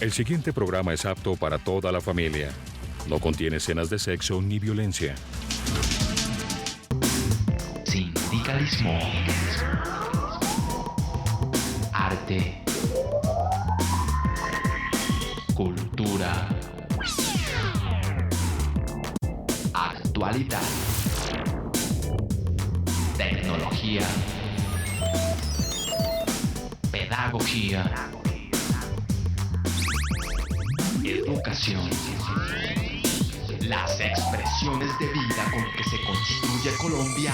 El siguiente programa es apto para toda la familia. No contiene escenas de sexo ni violencia. Sindicalismo. Arte. Cultura. Actualidad. Tecnología. Pedagogía. Educación. Las expresiones de vida con que se construye Colombia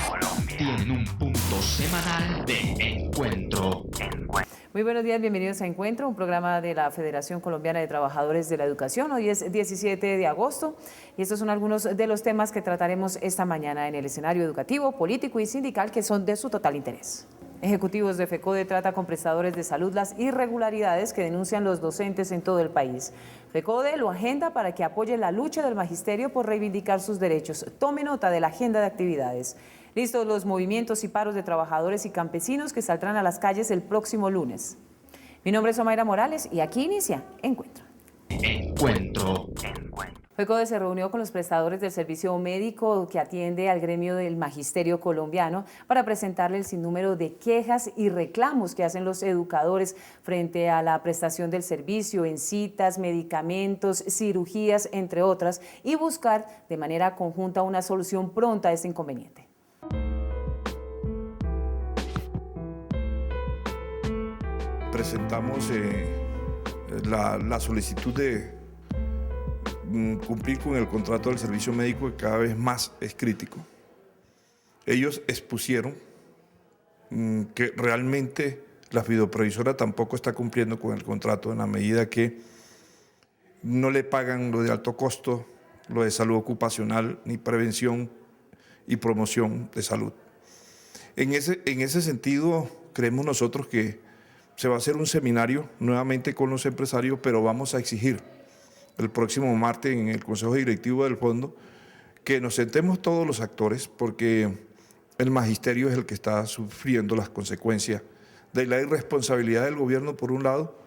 tienen un punto semanal de encuentro. Muy buenos días, bienvenidos a Encuentro, un programa de la Federación Colombiana de Trabajadores de la Educación. Hoy es 17 de agosto y estos son algunos de los temas que trataremos esta mañana en el escenario educativo, político y sindical que son de su total interés. Ejecutivos de FECODE trata con prestadores de salud las irregularidades que denuncian los docentes en todo el país. FECODE lo agenda para que apoye la lucha del magisterio por reivindicar sus derechos. Tome nota de la agenda de actividades. Listos los movimientos y paros de trabajadores y campesinos que saldrán a las calles el próximo lunes. Mi nombre es Omaira Morales y aquí inicia Encuentro. Encuentro. FECODE se reunió con los prestadores del servicio médico que atiende al gremio del magisterio colombiano para presentarle el sinnúmero de quejas y reclamos que hacen los educadores frente a la prestación del servicio en citas, medicamentos, cirugías, entre otras, y buscar de manera conjunta una solución pronta a este inconveniente. Presentamos la solicitud de cumplir con el contrato del servicio médico, que cada vez más es crítico. Ellos expusieron que realmente la fideoprevisora tampoco está cumpliendo con el contrato en la medida que no le pagan lo de alto costo, lo de salud ocupacional, ni prevención y promoción de salud. En ese sentido, creemos nosotros que se va a hacer un seminario nuevamente con los empresarios, pero vamos a exigir el próximo martes en el Consejo Directivo del Fondo que nos sentemos todos los actores, porque el magisterio es el que está sufriendo las consecuencias de la irresponsabilidad del gobierno por un lado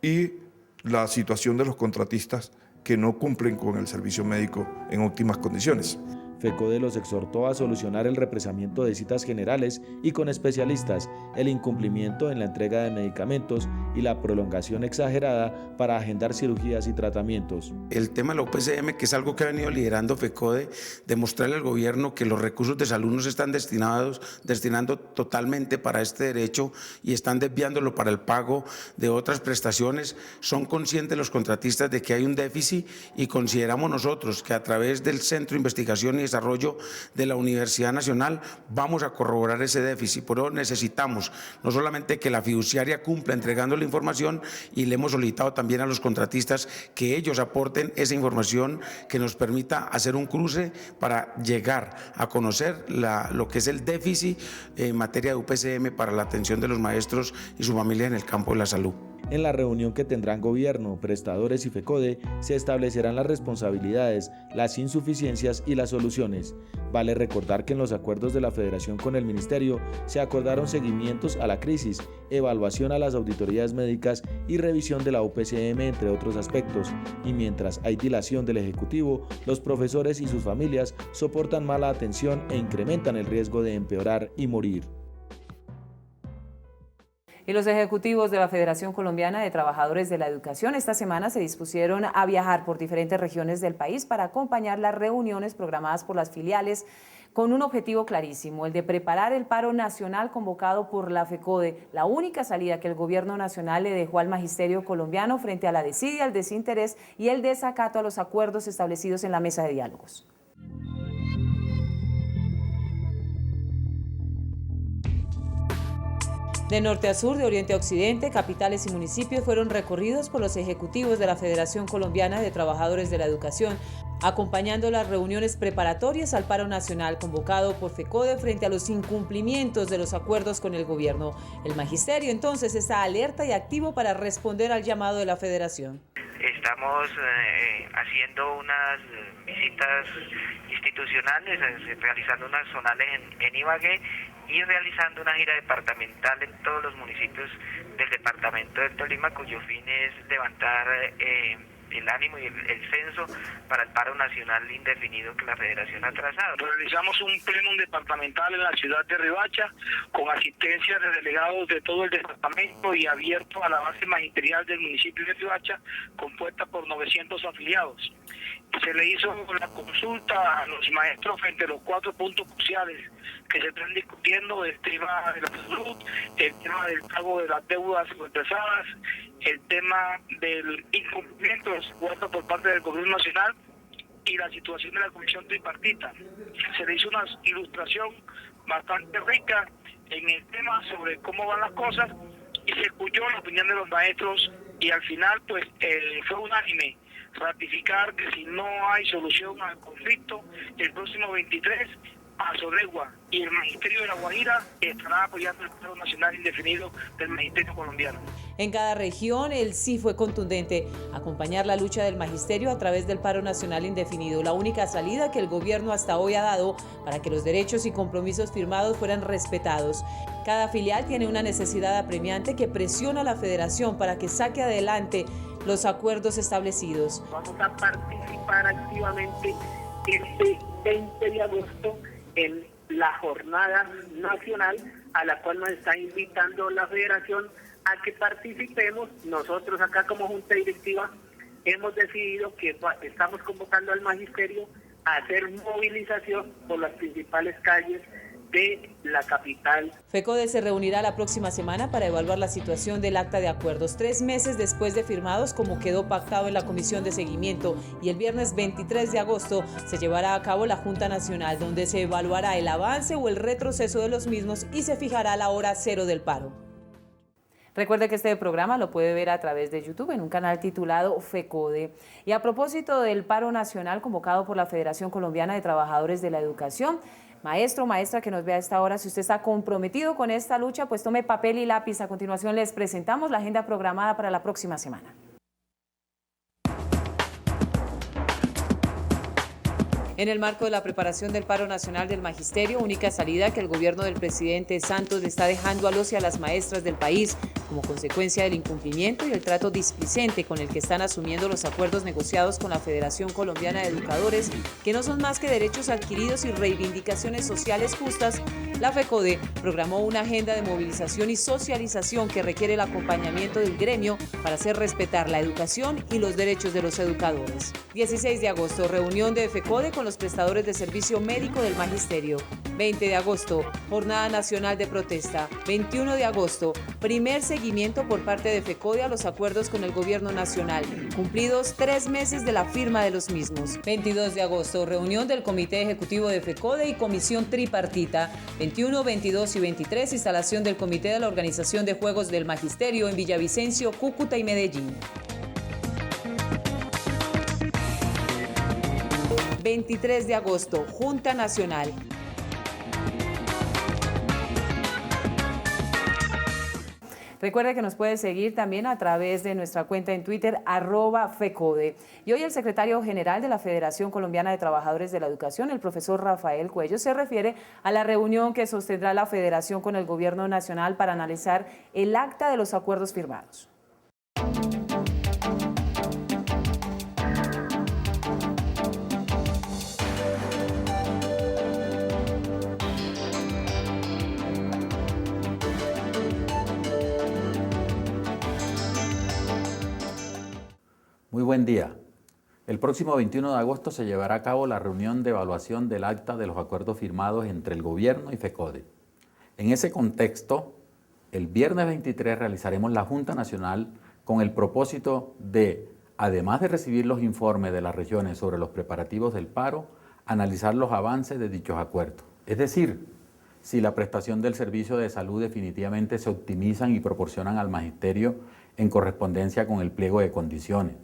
y la situación de los contratistas que no cumplen con el servicio médico en óptimas condiciones. FECODE los exhortó a solucionar el represamiento de citas generales y con especialistas, el incumplimiento en la entrega de medicamentos y la prolongación exagerada para agendar cirugías y tratamientos. El tema de la UPCM, que es algo que ha venido liderando FECODE, demostrarle al gobierno que los recursos de salud no se están destinando totalmente para este derecho y están desviándolo para el pago de otras prestaciones. Son conscientes los contratistas de que hay un déficit y consideramos nosotros que a través del Centro de Investigación y Desarrollo de la Universidad Nacional vamos a corroborar ese déficit. Por eso necesitamos no solamente que la fiduciaria cumpla entregando la información, y le hemos solicitado también a los contratistas que ellos aporten esa información que nos permita hacer un cruce para llegar a conocer lo que es el déficit en materia de UPCM para la atención de los maestros y su familia en el campo de la salud. En la reunión que tendrán gobierno, prestadores y FECODE se establecerán las responsabilidades, las insuficiencias y las soluciones. Vale recordar que en los acuerdos de la Federación con el Ministerio se acordaron seguimientos a la crisis, evaluación a las auditorías médicas y revisión de la UPCM, entre otros aspectos. Y mientras hay dilación del Ejecutivo, los profesores y sus familias soportan mala atención e incrementan el riesgo de empeorar y morir. Y los ejecutivos de la Federación Colombiana de Trabajadores de la Educación esta semana se dispusieron a viajar por diferentes regiones del país para acompañar las reuniones programadas por las filiales con un objetivo clarísimo, el de preparar el paro nacional convocado por la FECODE, la única salida que el gobierno nacional le dejó al magisterio colombiano frente a la desidia, el desinterés y el desacato a los acuerdos establecidos en la mesa de diálogos. De norte a sur, de oriente a occidente, capitales y municipios fueron recorridos por los ejecutivos de la Federación Colombiana de Trabajadores de la Educación, acompañando las reuniones preparatorias al paro nacional convocado por FECODE frente a los incumplimientos de los acuerdos con el gobierno. El magisterio entonces está alerta y activo para responder al llamado de la Federación. Estamos haciendo unas visitas institucionales, realizando unas zonales en Ibagué y realizando una gira departamental en todos los municipios del departamento del Tolima, cuyo fin es levantar el ánimo y el censo para el paro nacional indefinido que la Federación ha trazado. Realizamos un plenum departamental en la ciudad de Riohacha con asistencia de delegados de todo el departamento y abierto a la base magisterial del municipio de Riohacha, compuesta por 900 afiliados. Se le hizo la consulta a los maestros frente a los 4 puntos cruciales que se están discutiendo: el tema de la salud, el tema del pago de las deudas empezadas, el tema del incumplimiento de los acuerdos por parte del gobierno nacional y la situación de la comisión tripartita. Se le hizo una ilustración bastante rica en el tema sobre cómo van las cosas y se escuchó la opinión de los maestros y al final pues fue unánime ratificar que si no hay solución al conflicto, el próximo 23 a Sodegua y el Magisterio de La Guajira estará apoyando el paro nacional indefinido del Magisterio colombiano. En cada región, el sí fue contundente: acompañar la lucha del magisterio a través del paro nacional indefinido, la única salida que el gobierno hasta hoy ha dado para que los derechos y compromisos firmados fueran respetados. Cada filial tiene una necesidad apremiante que presiona a la federación para que saque adelante los acuerdos establecidos. Vamos a participar activamente este 20 de agosto en la jornada nacional a la cual nos está invitando la federación a que participemos. Nosotros acá como junta directiva hemos decidido que estamos convocando al magisterio a hacer movilización por las principales calles de la capital. FECODE se reunirá la próxima semana para evaluar la situación del acta de acuerdos, 3 meses después de firmados, como quedó pactado en la comisión de seguimiento, y el viernes 23 de agosto se llevará a cabo la Junta Nacional, donde se evaluará el avance o el retroceso de los mismos y se fijará la hora cero del paro. Recuerde que este programa lo puede ver a través de YouTube en un canal titulado FECODE. Y a propósito del paro nacional convocado por la Federación Colombiana de Trabajadores de la Educación, maestro, maestra que nos vea a esta hora, si usted está comprometido con esta lucha, pues tome papel y lápiz. A continuación les presentamos la agenda programada para la próxima semana. En el marco de la preparación del paro nacional del magisterio, única salida que el gobierno del presidente Santos le está dejando a los y a las maestras del país como consecuencia del incumplimiento y el trato displicente con el que están asumiendo los acuerdos negociados con la Federación Colombiana de Educadores, que no son más que derechos adquiridos y reivindicaciones sociales justas, la FECODE programó una agenda de movilización y socialización que requiere el acompañamiento del gremio para hacer respetar la educación y los derechos de los educadores. 16 de agosto, reunión de FECODE con los prestadores de servicio médico del magisterio. 20 de agosto, jornada nacional de protesta. 21 de agosto, primer seguimiento por parte de FECODE a los acuerdos con el gobierno nacional, cumplidos 3 meses de la firma de los mismos. 22 de agosto, reunión del Comité Ejecutivo de FECODE y Comisión Tripartita. 21, 22 y 23, instalación del Comité de la Organización de Juegos del Magisterio en Villavicencio, Cúcuta y Medellín. 23 de agosto, Junta Nacional. Recuerde que nos puede seguir también a través de nuestra cuenta en Twitter, @FECODE. Y hoy el secretario general de la Federación Colombiana de Trabajadores de la Educación, el profesor Rafael Cuello, se refiere a la reunión que sostendrá la Federación con el Gobierno Nacional para analizar el acta de los acuerdos firmados. Muy buen día. El próximo 21 de agosto se llevará a cabo la reunión de evaluación del acta de los acuerdos firmados entre el Gobierno y FECODE. En ese contexto, el viernes 23 realizaremos la Junta Nacional con el propósito de, además de recibir los informes de las regiones sobre los preparativos del paro, analizar los avances de dichos acuerdos. Es decir, si la prestación del servicio de salud definitivamente se optimizan y proporcionan al magisterio en correspondencia con el pliego de condiciones,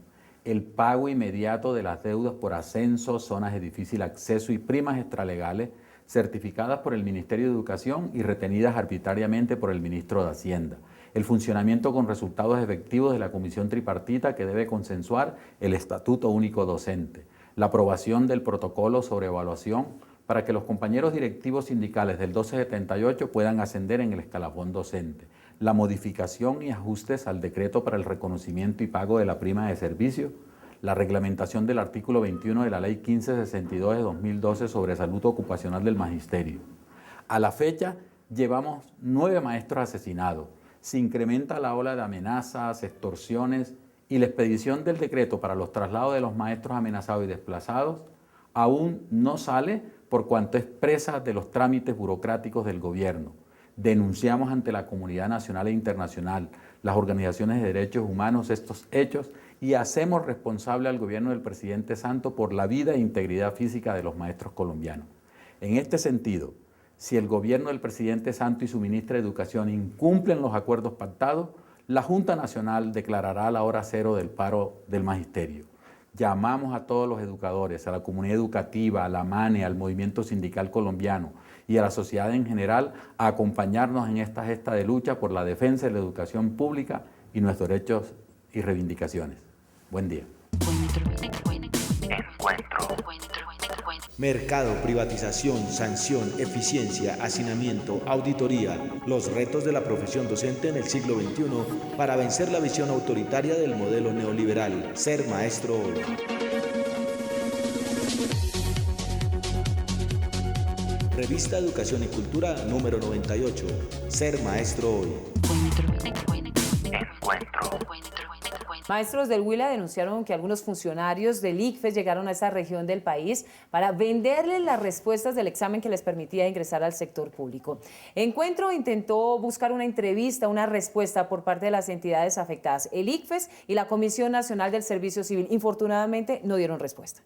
el pago inmediato de las deudas por ascenso, zonas de difícil acceso y primas extralegales certificadas por el Ministerio de Educación y retenidas arbitrariamente por el Ministro de Hacienda, el funcionamiento con resultados efectivos de la Comisión Tripartita que debe consensuar el Estatuto Único Docente, la aprobación del protocolo sobre evaluación para que los compañeros directivos sindicales del 1278 puedan ascender en el escalafón docente, la modificación y ajustes al decreto para el reconocimiento y pago de la prima de servicio, la reglamentación del artículo 21 de la Ley 1562 de 2012 sobre salud ocupacional del magisterio. A la fecha, llevamos 9 maestros asesinados. Se incrementa la ola de amenazas, extorsiones y la expedición del decreto para los traslados de los maestros amenazados y desplazados aún no sale por cuanto es presa de los trámites burocráticos del gobierno. Denunciamos ante la comunidad nacional e internacional, las organizaciones de derechos humanos estos hechos y hacemos responsable al gobierno del presidente Santos por la vida e integridad física de los maestros colombianos. En este sentido, si el gobierno del presidente Santos y su ministra de Educación incumplen los acuerdos pactados, la Junta Nacional declarará la hora cero del paro del magisterio. Llamamos a todos los educadores, a la comunidad educativa, a la MANE, al movimiento sindical colombiano y a la sociedad en general a acompañarnos en esta gesta de lucha por la defensa de la educación pública y nuestros derechos y reivindicaciones. Buen día. Mercado, privatización, sanción, eficiencia, hacinamiento, auditoría. Los retos de la profesión docente en el siglo XXI para vencer la visión autoritaria del modelo neoliberal. Ser maestro hoy. Revista Educación y Cultura número 98. Ser maestro hoy. Maestros del Huila denunciaron que algunos funcionarios del ICFES llegaron a esa región del país para venderles las respuestas del examen que les permitía ingresar al sector público. Encuentro intentó buscar una entrevista, una respuesta por parte de las entidades afectadas. El ICFES y la Comisión Nacional del Servicio Civil, infortunadamente, no dieron respuesta.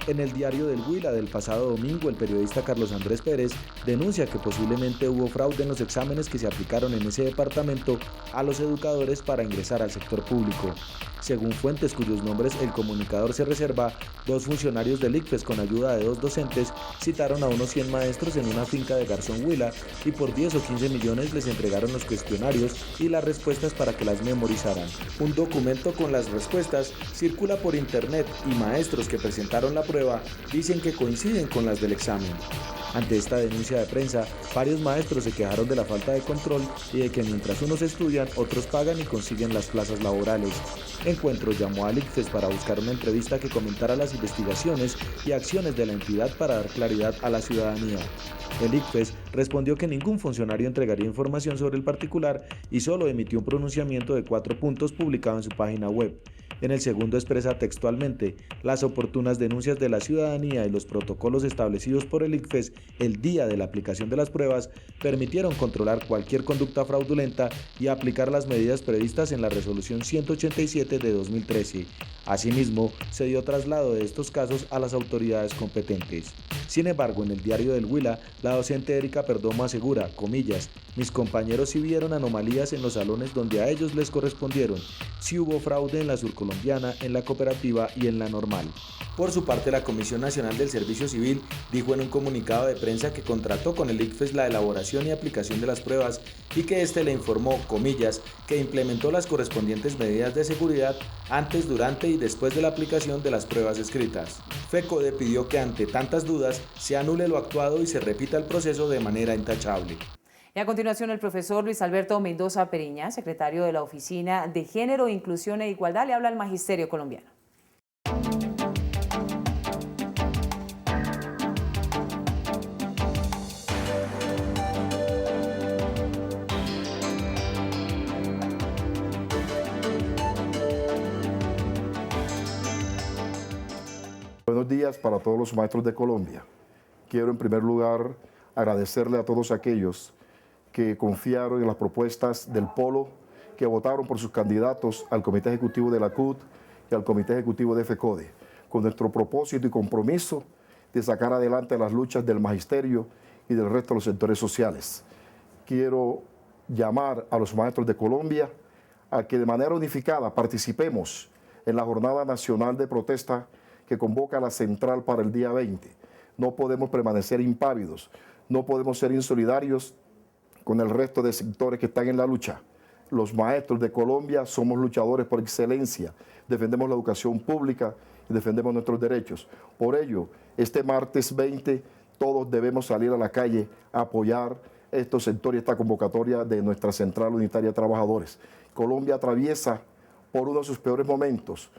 En el diario del Huila del pasado domingo, el periodista Carlos Andrés Pérez denuncia que posiblemente hubo fraude en los exámenes que se aplicaron en ese departamento a los educadores para ingresar al sector público. Según fuentes cuyos nombres el comunicador se reserva, 2 funcionarios del ICFES con ayuda de 2 docentes citaron a unos 100 maestros en una finca de Garzón Huila y por 10 o 15 millones les entregaron los cuestionarios y las respuestas para que las memorizaran. Un documento con las respuestas circula por internet y maestros que presentaron la prueba dicen que coinciden con las del examen. Ante esta denuncia de prensa, varios maestros se quejaron de la falta de control y de que mientras unos estudian, otros pagan y consiguen las plazas laborales. Encuentro llamó al ICFES para buscar una entrevista que comentara las investigaciones y acciones de la entidad para dar claridad a la ciudadanía. El ICFES respondió que ningún funcionario entregaría información sobre el particular y solo emitió un pronunciamiento de 4 puntos publicado en su página web. En el segundo expresa textualmente: las oportunas denuncias de la ciudadanía y los protocolos establecidos por el ICFES el día de la aplicación de las pruebas permitieron controlar cualquier conducta fraudulenta y aplicar las medidas previstas en la resolución 187 de 2013. Asimismo, se dio traslado de estos casos a las autoridades competentes. Sin embargo, en el diario del Huila, la docente Erika Perdomo asegura, comillas, mis compañeros sí vieron anomalías en los salones donde a ellos les correspondieron. Sí hubo fraude en la surcolombiana, en la cooperativa y en la normal. Por su parte, la Comisión Nacional del Servicio Civil dijo en un comunicado de prensa que contrató con el ICFES la elaboración y aplicación de las pruebas y que éste le informó, comillas, que implementó las correspondientes medidas de seguridad antes, durante y después de la aplicación de las pruebas escritas. FECODE pidió que ante tantas dudas se anule lo actuado y se repita el proceso de manera intachable. Y a continuación, el profesor Luis Alberto Mendoza Periña, secretario de la Oficina de Género, Inclusión e Igualdad, le habla al Magisterio colombiano. Buenos días para todos los maestros de Colombia. Quiero en primer lugar agradecerle a todos aquellos que confiaron en las propuestas del Polo, que votaron por sus candidatos al Comité Ejecutivo de la CUT y al Comité Ejecutivo de FECODE, con nuestro propósito y compromiso de sacar adelante las luchas del magisterio y del resto de los sectores sociales. Quiero llamar a los maestros de Colombia a que de manera unificada participemos en la Jornada Nacional de Protesta que convoca la Central para el día 20. No podemos permanecer impávidos, no podemos ser insolidarios con el resto de sectores que están en la lucha. los maestros de Colombia somos luchadores por excelencia, defendemos la educación pública y defendemos nuestros derechos. Por ello, este martes 20 todos debemos salir a la calle a apoyar estos sectores, esta convocatoria de nuestra Central Unitaria de Trabajadores. Colombia atraviesa por uno de sus peores momentos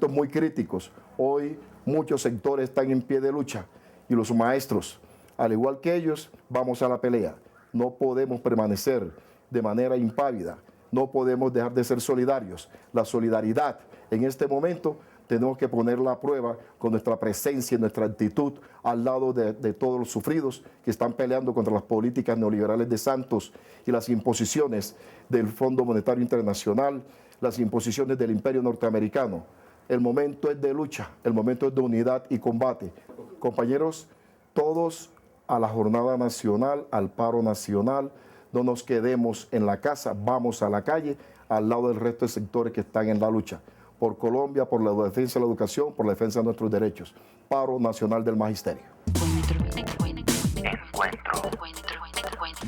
muy críticos. Hoy muchos sectores están en pie de lucha y los maestros, al igual que ellos, vamos a la pelea. No podemos permanecer de manera impávida, no podemos dejar de ser solidarios. La solidaridad en este momento tenemos que ponerla a prueba con nuestra presencia y nuestra actitud al lado de todos los sufridos que están peleando contra las políticas neoliberales de Santos y las imposiciones del Fondo Monetario Internacional, las imposiciones del imperio norteamericano. El momento es de lucha, el momento es de unidad y combate. Compañeros, todos a la jornada nacional, al paro nacional, no nos quedemos en la casa, vamos a la calle al lado del resto de sectores que están en la lucha. Por Colombia, por la defensa de la educación, por la defensa de nuestros derechos. Paro Nacional del Magisterio.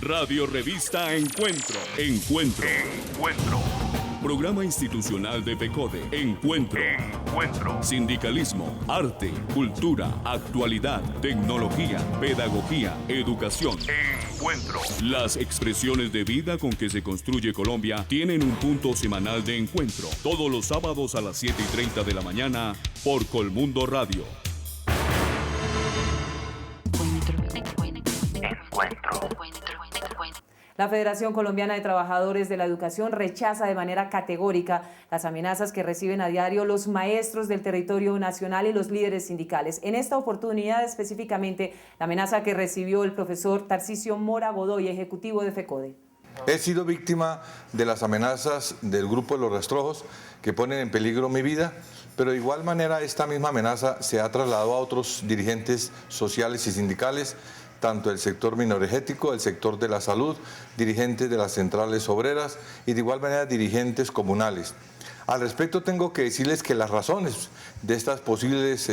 Radio Revista Encuentro. Programa institucional de FECODE. Encuentro. Sindicalismo, arte, cultura, actualidad, tecnología, pedagogía, educación. Las expresiones de vida con que se construye Colombia tienen un punto semanal de encuentro. Todos los sábados a las 7:30 de la mañana por Colmundo Radio. La Federación Colombiana de Trabajadores de la Educación rechaza de manera categórica las amenazas que reciben a diario los maestros del territorio nacional y los líderes sindicales. En esta oportunidad específicamente la amenaza que recibió el profesor Tarcisio Mora Godoy, ejecutivo de FECODE. He sido víctima de las amenazas del grupo de los rastrojos que ponen en peligro mi vida, pero de igual manera esta misma amenaza se ha trasladado a otros dirigentes sociales y sindicales, tanto del sector minoregético, del sector de la salud, dirigentes de las centrales obreras y de igual manera dirigentes comunales. Al respecto tengo que decirles que las razones de estas posibles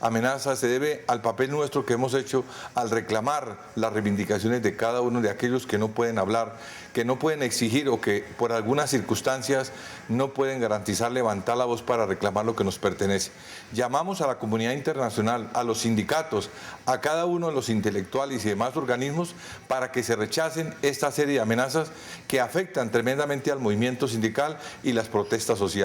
amenazas se debe al papel nuestro que hemos hecho al reclamar las reivindicaciones de cada uno de aquellos que no pueden hablar, que no pueden exigir o que por algunas circunstancias no pueden garantizar levantar la voz para reclamar lo que nos pertenece. Llamamos a la comunidad internacional, a los sindicatos, a cada uno de los intelectuales y demás organismos para que se rechacen esta serie de amenazas que afectan tremendamente al movimiento sindical y las protestas sociales.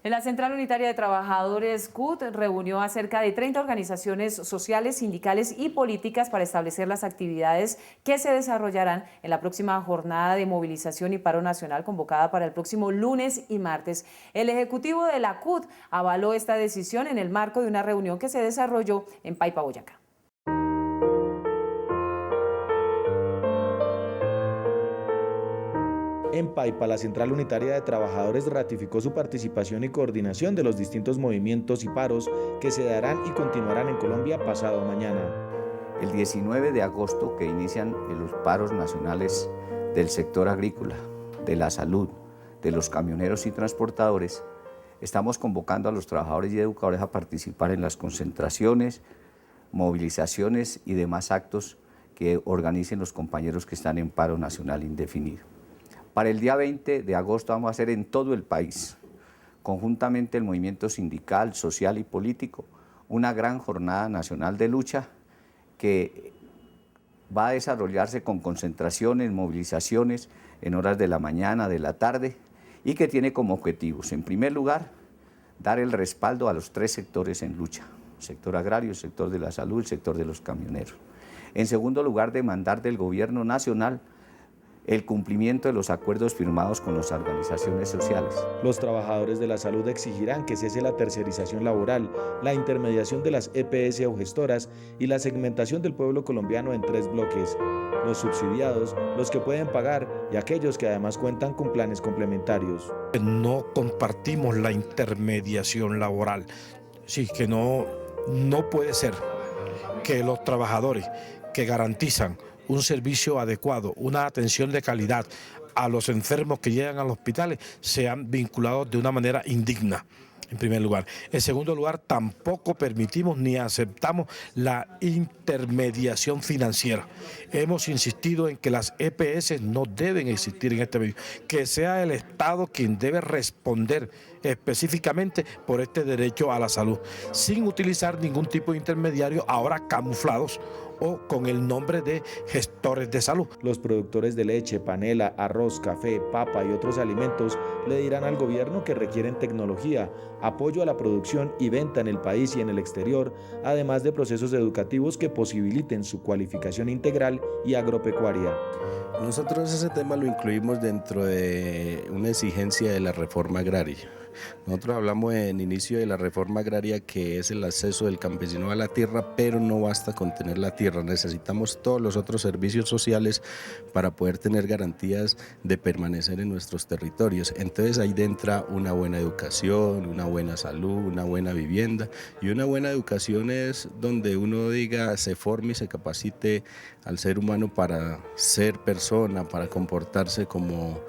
La Central Unitaria de Trabajadores CUT reunió a cerca de 30 organizaciones sociales, sindicales y políticas para establecer las actividades que se desarrollarán en la próxima jornada de movilización y paro nacional convocada para el próximo lunes y martes. El ejecutivo de la CUT avaló esta decisión en el marco de una reunión que se desarrolló en Paipa, Boyacá. En Paipa, la Central Unitaria de Trabajadores ratificó su participación y coordinación de los distintos movimientos y paros que se darán y continuarán en Colombia pasado mañana. El 19 de agosto que inician los paros nacionales del sector agrícola, de la salud, de los camioneros y transportadores, estamos convocando a los trabajadores y educadores a participar en las concentraciones, movilizaciones y demás actos que organicen los compañeros que están en paro nacional indefinido. Para el día 20 de agosto vamos a hacer en todo el país, conjuntamente el movimiento sindical, social y político, una gran jornada nacional de lucha que va a desarrollarse con concentraciones, movilizaciones en horas de la mañana, de la tarde, y que tiene como objetivos, en primer lugar, dar el respaldo a los 3 sectores en lucha, el sector agrario, el sector de la salud, el sector de los camioneros. En segundo lugar, demandar del gobierno nacional el cumplimiento de los acuerdos firmados con las organizaciones sociales. Los trabajadores de la salud exigirán que cese la tercerización laboral, la intermediación de las EPS o gestoras y la segmentación del pueblo colombiano en 3 bloques. Los subsidiados, los que pueden pagar y aquellos que además cuentan con planes complementarios. No compartimos la intermediación laboral. Sí, que no puede ser que los trabajadores que garantizan un servicio adecuado, una atención de calidad a los enfermos que llegan a los hospitales sean vinculados de una manera indigna. en primer lugar. En segundo lugar, tampoco permitimos ni aceptamos la intermediación financiera. Hemos insistido en que las EPS no deben existir en este medio, que sea el Estado quien debe responder específicamente por este derecho a la salud, sin utilizar ningún tipo de intermediario ahora camuflados o con el nombre de gestores de salud. Los productores de leche, panela, arroz, café, papa y otros alimentos le dirán al gobierno que requieren tecnología, apoyo a la producción y venta en el país y en el exterior, además de procesos educativos que posibiliten su cualificación integral y agropecuaria. Nosotros ese tema lo incluimos dentro de una exigencia de la reforma agraria. Nosotros hablamos en inicio de la reforma agraria, que es el acceso del campesino a la tierra, pero no basta con tener la tierra, necesitamos todos los otros servicios sociales para poder tener garantías de permanecer en nuestros territorios. Entonces ahí entra una buena educación, una buena salud, una buena vivienda, y una buena educación es donde uno diga, se forme y se capacite al ser humano para ser persona, para comportarse como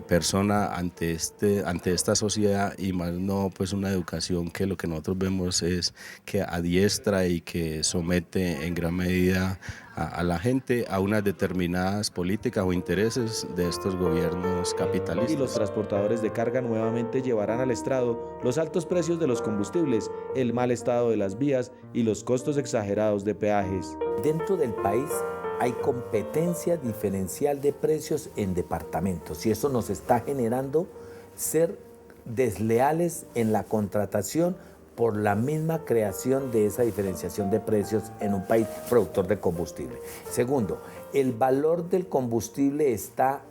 persona ante esta sociedad, y más no pues una educación que lo que nosotros vemos es que adiestra y que somete en gran medida a la gente a unas determinadas políticas o intereses de estos gobiernos capitalistas. Y los transportadores de carga nuevamente llevarán al estrado los altos precios de los combustibles, el mal estado de las vías y los costos exagerados de peajes. Dentro del país hay competencia diferencial de precios en departamentos y eso nos está generando ser desleales en la contratación por la misma creación de esa diferenciación de precios en un país productor de combustible. Segundo, el valor del combustible está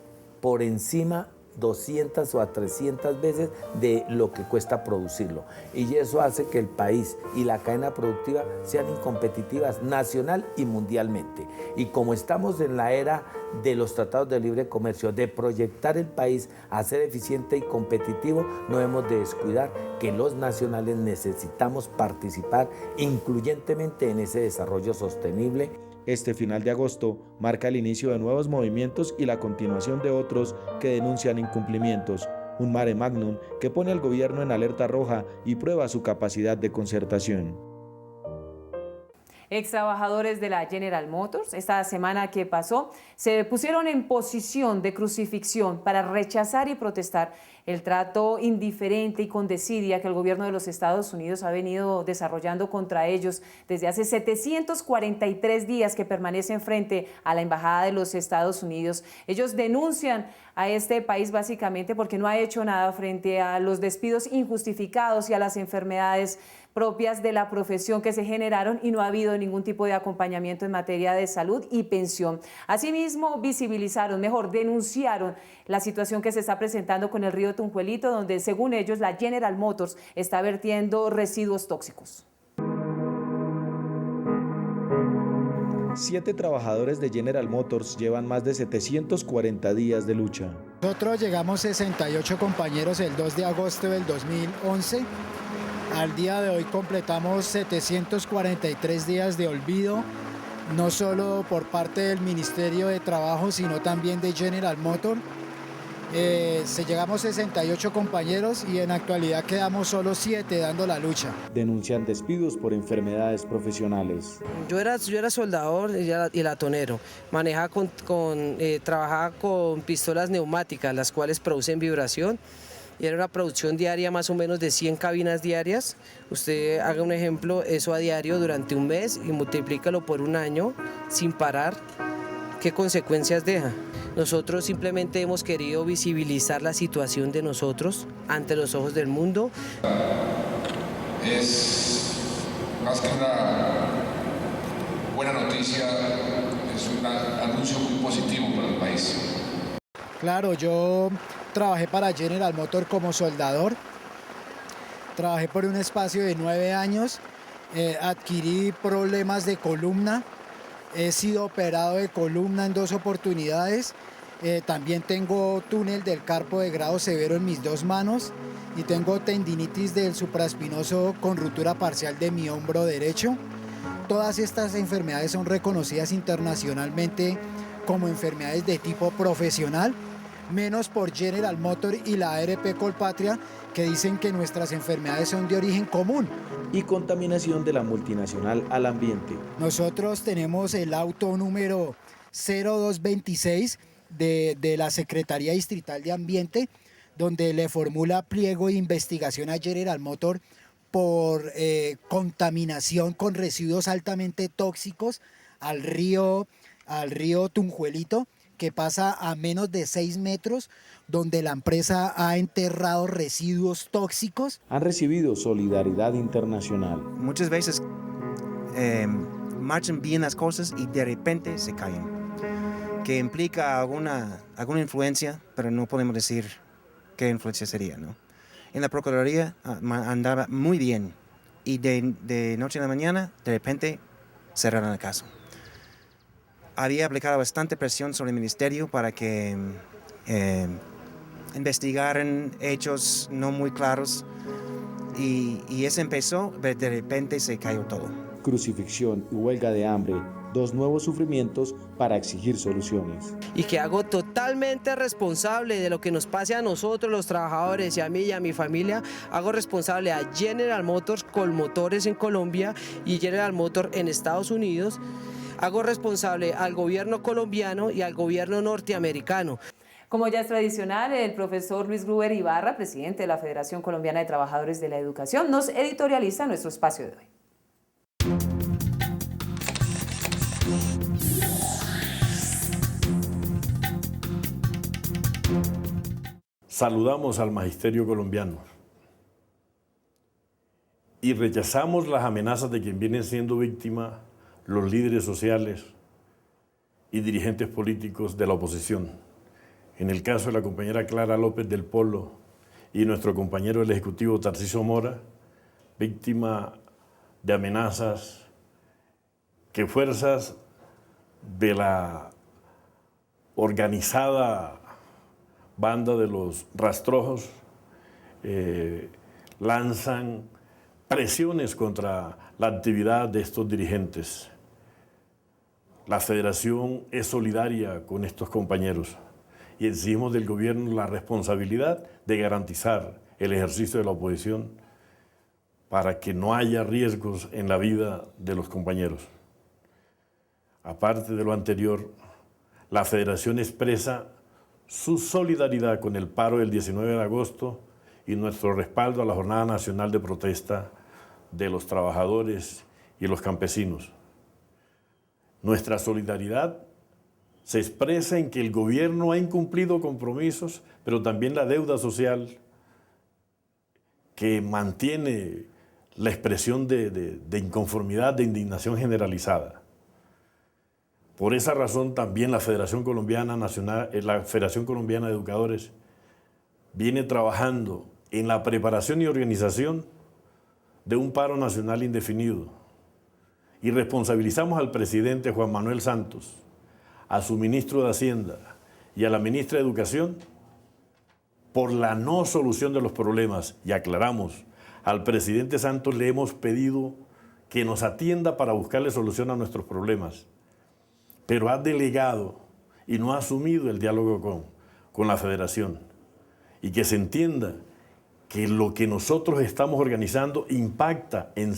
por encima 200 o a 300 veces de lo que cuesta producirlo. Y eso hace que el país y la cadena productiva sean incompetitivas nacional y mundialmente. Y como estamos en la era de los tratados de libre comercio, de proyectar el país a ser eficiente y competitivo, no hemos de descuidar que los nacionales necesitamos participar incluyentemente en ese desarrollo sostenible. Este final de agosto marca el inicio de nuevos movimientos y la continuación de otros que denuncian incumplimientos. Un mare magnum que pone al gobierno en alerta roja y prueba su capacidad de concertación. Ex trabajadores de la General Motors, esta semana que pasó, se pusieron en posición de crucifixión para rechazar y protestar el trato indiferente y con desidia que el gobierno de los Estados Unidos ha venido desarrollando contra ellos desde hace 743 días que permanecen frente a la Embajada de los Estados Unidos. Ellos denuncian a este país básicamente porque no ha hecho nada frente a los despidos injustificados y a las enfermedades propias de la profesión que se generaron y no ha habido ningún tipo de acompañamiento en materia de salud y pensión. Asimismo, denunciaron la situación que se está presentando con el río Tunjuelito, donde según ellos la General Motors está vertiendo residuos tóxicos. 7 trabajadores de General Motors llevan más de 740 días de lucha. Nosotros llegamos 68 compañeros el 2 de agosto del 2011. Al día de hoy completamos 743 días de olvido, no solo por parte del Ministerio de Trabajo, sino también de General Motors. Llegamos 68 compañeros y en actualidad quedamos solo 7 dando la lucha. Denuncian despidos por enfermedades profesionales. Yo era soldador y latonero. Trabajaba con pistolas neumáticas, las cuales producen vibración. Y era una producción diaria más o menos de 100 cabinas diarias. Usted haga un ejemplo, eso a diario durante un mes y multiplícalo por un año sin parar. ¿Qué consecuencias deja? Nosotros simplemente hemos querido visibilizar la situación de nosotros ante los ojos del mundo. Es más que una buena noticia, es un anuncio muy positivo para el país. Claro, yo trabajé para General Motors como soldador, trabajé por un espacio de 9 años, adquirí problemas de columna, he sido operado de columna en 2 oportunidades, también tengo túnel del carpo de grado severo en mis 2 manos y tengo tendinitis del supraespinoso con ruptura parcial de mi hombro derecho. Todas estas enfermedades son reconocidas internacionalmente como enfermedades de tipo profesional. menos por General Motors y la ARP Colpatria, que dicen que nuestras enfermedades son de origen común. Y contaminación de la multinacional al ambiente. Nosotros tenemos el auto número 0226 de la Secretaría Distrital de Ambiente, donde le formula pliego de investigación a General Motors por contaminación con residuos altamente tóxicos al río Tunjuelito, que pasa a menos de 6 metros, donde la empresa ha enterrado residuos tóxicos. Han recibido solidaridad internacional. Muchas veces marchan bien las cosas y de repente se caen, que implica alguna influencia, pero no podemos decir qué influencia sería, ¿no? En la Procuraduría andaba muy bien y de noche a la mañana, de repente, cerraron el caso. Había aplicado bastante presión sobre el ministerio para que investigaran hechos no muy claros y eso empezó, pero de repente se cayó todo. Crucifixión y huelga de hambre, 2 nuevos sufrimientos para exigir soluciones. Y que hago totalmente responsable de lo que nos pase a nosotros los trabajadores y a mí y a mi familia. Hago responsable a General Motors Colmotores en Colombia y General Motors en Estados Unidos. Hago responsable al gobierno colombiano y al gobierno norteamericano. Como ya es tradicional, el profesor Luis Gruber Ibarra, presidente de la Federación Colombiana de Trabajadores de la Educación, nos editorializa nuestro espacio de hoy. Saludamos al magisterio colombiano y rechazamos las amenazas de quien vienen siendo víctimas los líderes sociales y dirigentes políticos de la oposición. En el caso de la compañera Clara López del Polo y nuestro compañero del Ejecutivo Tarcisio Mora, víctima de amenazas que fuerzas de la organizada banda de los rastrojos lanzan presiones contra la actividad de estos dirigentes. La Federación es solidaria con estos compañeros y exigimos del gobierno la responsabilidad de garantizar el ejercicio de la oposición para que no haya riesgos en la vida de los compañeros. Aparte de lo anterior, la Federación expresa su solidaridad con el paro del 19 de agosto y nuestro respaldo a la Jornada Nacional de Protesta de los trabajadores y los campesinos. Nuestra solidaridad se expresa en que el gobierno ha incumplido compromisos, pero también la deuda social que mantiene la expresión de inconformidad, de indignación generalizada. Por esa razón también la Federación Colombiana de Educadores viene trabajando en la preparación y organización de un paro nacional indefinido y responsabilizamos al presidente Juan Manuel Santos, a su ministro de Hacienda y a la ministra de Educación por la no solución de los problemas y aclaramos, al presidente Santos le hemos pedido que nos atienda para buscarle solución a nuestros problemas, pero ha delegado y no ha asumido el diálogo con la Federación y que se entienda que lo que nosotros estamos organizando impacta en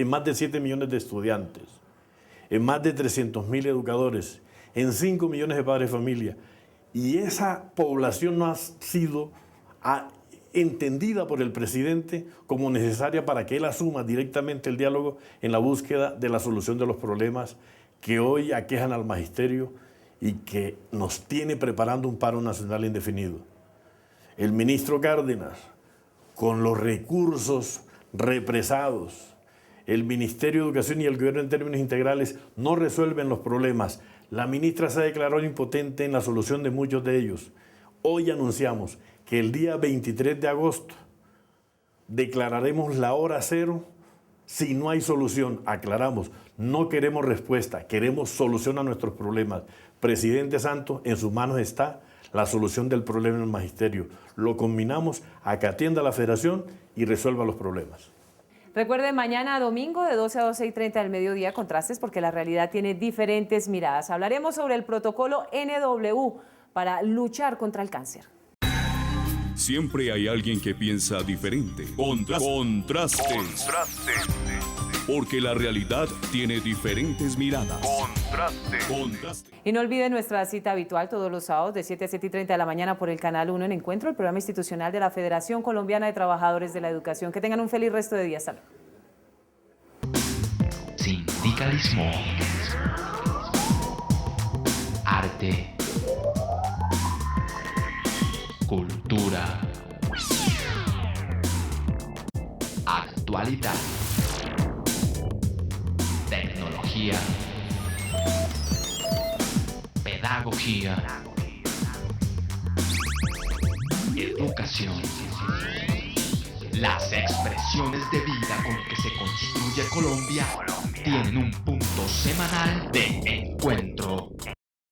más de 7 millones de estudiantes, en más de 300.000 educadores, en 5 millones de padres de familia. Y esa población no ha sido entendida por el presidente como necesaria para que él asuma directamente el diálogo en la búsqueda de la solución de los problemas que hoy aquejan al magisterio y que nos tiene preparando un paro nacional indefinido. El ministro Cárdenas, con los recursos represados, el Ministerio de Educación y el gobierno en términos integrales no resuelven los problemas. La ministra se ha declarado impotente en la solución de muchos de ellos. Hoy anunciamos que el día 23 de agosto declararemos la hora cero si no hay solución. Aclaramos, no queremos respuesta, queremos solución a nuestros problemas. Presidente Santos, en sus manos está la solución del problema en el magisterio. Lo combinamos a que atienda a la Federación y resuelva los problemas. Recuerden, mañana domingo de 12 a 12:30 del mediodía, Contrastes, porque la realidad tiene diferentes miradas. Hablaremos sobre el protocolo NW para luchar contra el cáncer. Siempre hay alguien que piensa diferente. Contrastes. Porque la realidad tiene diferentes miradas. Contraste. Y no olviden nuestra cita habitual todos los sábados de 7 a 7:30 de la mañana por el Canal 1 en Encuentro, el programa institucional de la Federación Colombiana de Trabajadores de la Educación. Que tengan un feliz resto de día. Salud. Sindicalismo. Arte. Cultura. Actualidad. Tecnología. Pedagogía. Educación. Las expresiones de vida con que se construye Colombia tienen un punto semanal de encuentro.